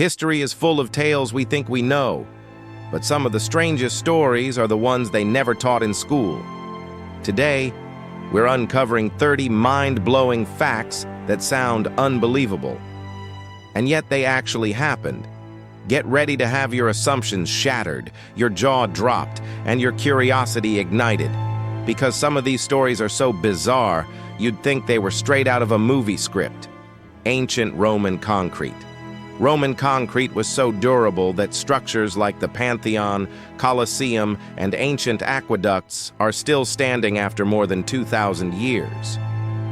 History is full of tales we think we know, but some of the strangest stories are the ones they never taught in school. Today, we're uncovering 30 mind-blowing facts that sound unbelievable. And yet they actually happened. Get ready to have your assumptions shattered, your jaw dropped, and your curiosity ignited. Because some of these stories are so bizarre, you'd think they were straight out of a movie script. Ancient Roman concrete. Roman concrete was so durable that structures like the Pantheon, Colosseum, and ancient aqueducts are still standing after more than 2,000 years.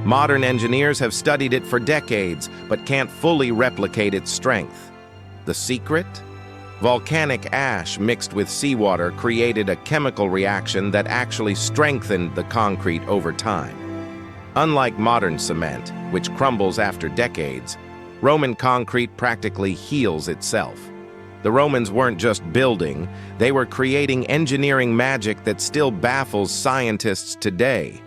Modern engineers have studied it for decades, but can't fully replicate its strength. The secret? Volcanic ash mixed with seawater created a chemical reaction that actually strengthened the concrete over time. Unlike modern cement, which crumbles after decades, Roman concrete practically heals itself. The Romans weren't just building, they were creating engineering magic that still baffles scientists today.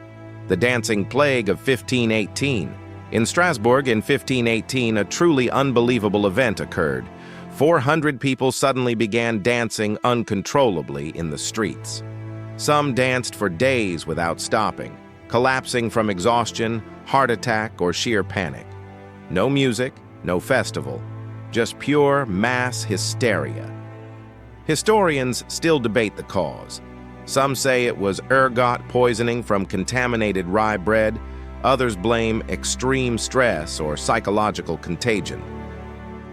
The Dancing Plague of 1518. In Strasbourg in 1518, a truly unbelievable event occurred. 400 people suddenly began dancing uncontrollably in the streets. Some danced for days without stopping, collapsing from exhaustion, heart attack, or sheer panic. No music, no festival, just pure mass hysteria. Historians still debate the cause. Some say it was ergot poisoning from contaminated rye bread. Others blame extreme stress or psychological contagion.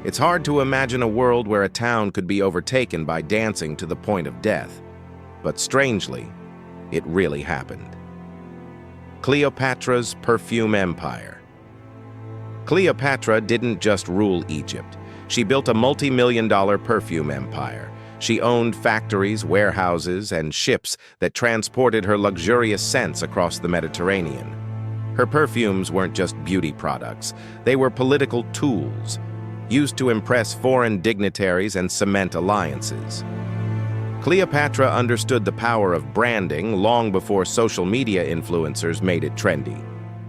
It's hard to imagine a world where a town could be overtaken by dancing to the point of death. But strangely, it really happened. Cleopatra's Perfume Empire. Cleopatra didn't just rule Egypt. She built a multi-million-dollar perfume empire. She owned factories, warehouses, and ships that transported her luxurious scents across the Mediterranean. Her perfumes weren't just beauty products. They were political tools, used to impress foreign dignitaries and cement alliances. Cleopatra understood the power of branding long before social media influencers made it trendy.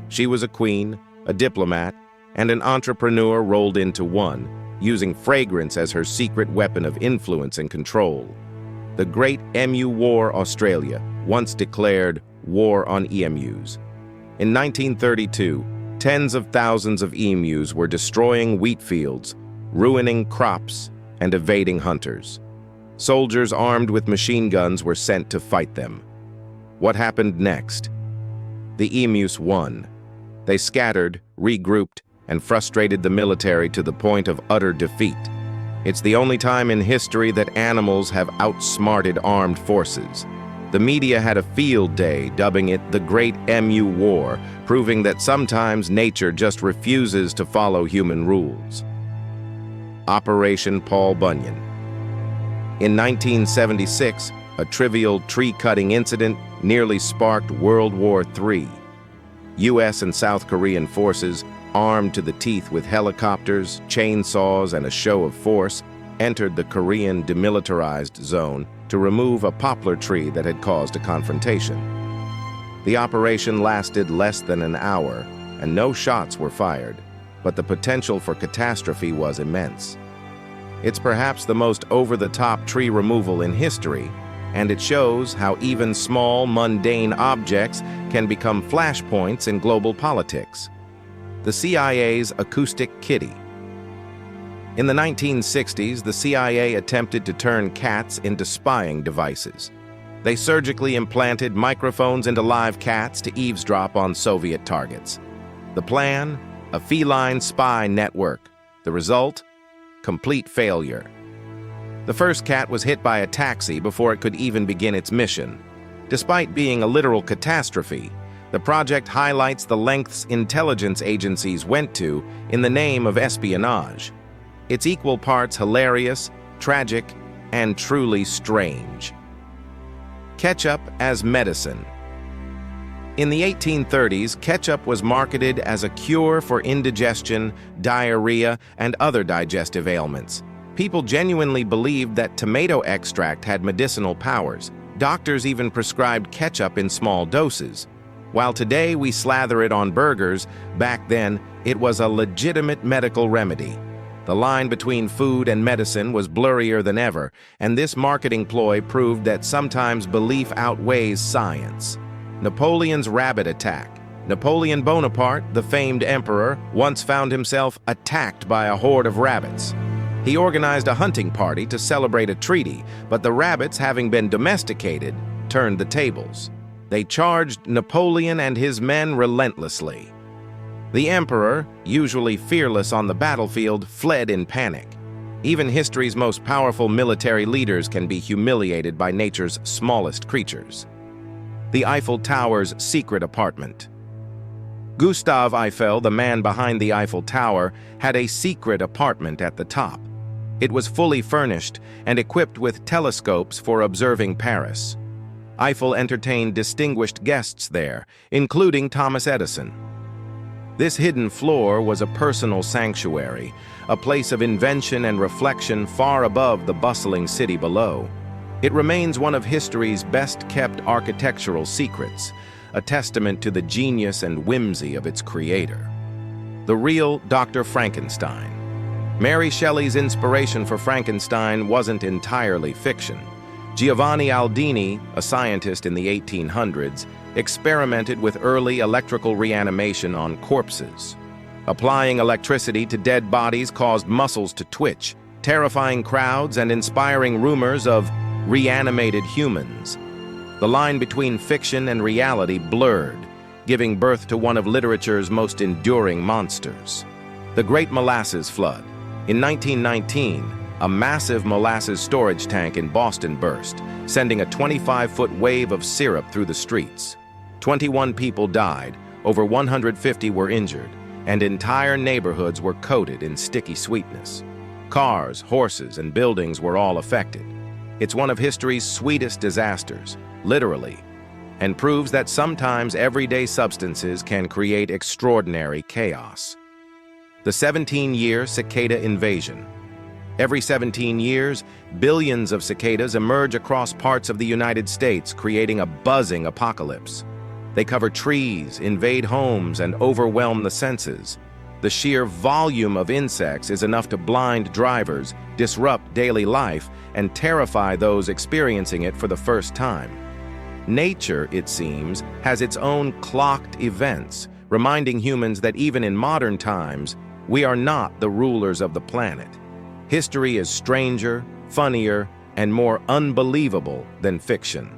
She was a queen, a diplomat, and an entrepreneur rolled into one, using fragrance as her secret weapon of influence and control. The Great Emu War Australia once declared war on emus. In 1932, tens of thousands of emus were destroying wheat fields, ruining crops, and evading hunters. Soldiers armed with machine guns were sent to fight them. What happened next? The emus won. They scattered, regrouped, and frustrated the military to the point of utter defeat. It's the only time in history that animals have outsmarted armed forces. The media had a field day, dubbing it the Great Emu War, proving that sometimes nature just refuses to follow human rules. Operation Paul Bunyan. In 1976, a trivial tree-cutting incident nearly sparked World War III. U.S. and South Korean forces, armed to the teeth with helicopters, chainsaws, and a show of force, entered the Korean demilitarized zone to remove a poplar tree that had caused a confrontation. The operation lasted less than an hour, and no shots were fired, but the potential for catastrophe was immense. It's perhaps the most over-the-top tree removal in history, and it shows how even small, mundane objects can become flashpoints in global politics. The CIA's Acoustic Kitty. In the 1960s, the CIA attempted to turn cats into spying devices. They surgically implanted microphones into live cats to eavesdrop on Soviet targets. The plan? A feline spy network. The result? Complete failure. The first cat was hit by a taxi before it could even begin its mission. Despite being a literal catastrophe, the project highlights the lengths intelligence agencies went to in the name of espionage. It's equal parts hilarious, tragic, and truly strange. Ketchup as medicine. In the 1830s, ketchup was marketed as a cure for indigestion, diarrhea, and other digestive ailments. People genuinely believed that tomato extract had medicinal powers. Doctors even prescribed ketchup in small doses. While today we slather it on burgers, back then it was a legitimate medical remedy. The line between food and medicine was blurrier than ever, and this marketing ploy proved that sometimes belief outweighs science. Napoleon's rabbit attack. Napoleon Bonaparte, the famed emperor, once found himself attacked by a horde of rabbits. He organized a hunting party to celebrate a treaty, but the rabbits, having been domesticated, turned the tables. They charged Napoleon and his men relentlessly. The emperor, usually fearless on the battlefield, fled in panic. Even history's most powerful military leaders can be humiliated by nature's smallest creatures. The Eiffel Tower's secret apartment. Gustave Eiffel, the man behind the Eiffel Tower, had a secret apartment at the top. It was fully furnished and equipped with telescopes for observing Paris. Eiffel entertained distinguished guests there, including Thomas Edison. This hidden floor was a personal sanctuary, a place of invention and reflection far above the bustling city below. It remains one of history's best-kept architectural secrets, a testament to the genius and whimsy of its creator. The real Dr. Frankenstein. Mary Shelley's inspiration for Frankenstein wasn't entirely fiction. Giovanni Aldini, a scientist in the 1800s, experimented with early electrical reanimation on corpses. Applying electricity to dead bodies caused muscles to twitch, terrifying crowds and inspiring rumors of reanimated humans. The line between fiction and reality blurred, giving birth to one of literature's most enduring monsters. The Great Molasses Flood. In 1919, a massive molasses storage tank in Boston burst, sending a 25-foot wave of syrup through the streets. 21 people died, over 150 were injured, and entire neighborhoods were coated in sticky sweetness. Cars, horses, and buildings were all affected. It's one of history's sweetest disasters, literally, and proves that sometimes everyday substances can create extraordinary chaos. The 17-year Cicada Invasion. Every 17 years, billions of cicadas emerge across parts of the United States, creating a buzzing apocalypse. They cover trees, invade homes, and overwhelm the senses. The sheer volume of insects is enough to blind drivers, disrupt daily life, and terrify those experiencing it for the first time. Nature, it seems, has its own clocked events, reminding humans that even in modern times, we are not the rulers of the planet. History is stranger, funnier, and more unbelievable than fiction.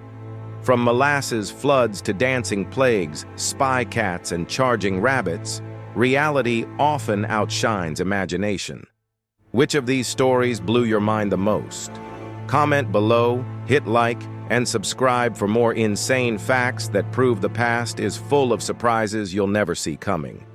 From molasses floods to dancing plagues, spy cats, and charging rabbits, reality often outshines imagination. Which of these stories blew your mind the most? Comment below, hit like, and subscribe for more insane facts that prove the past is full of surprises you'll never see coming.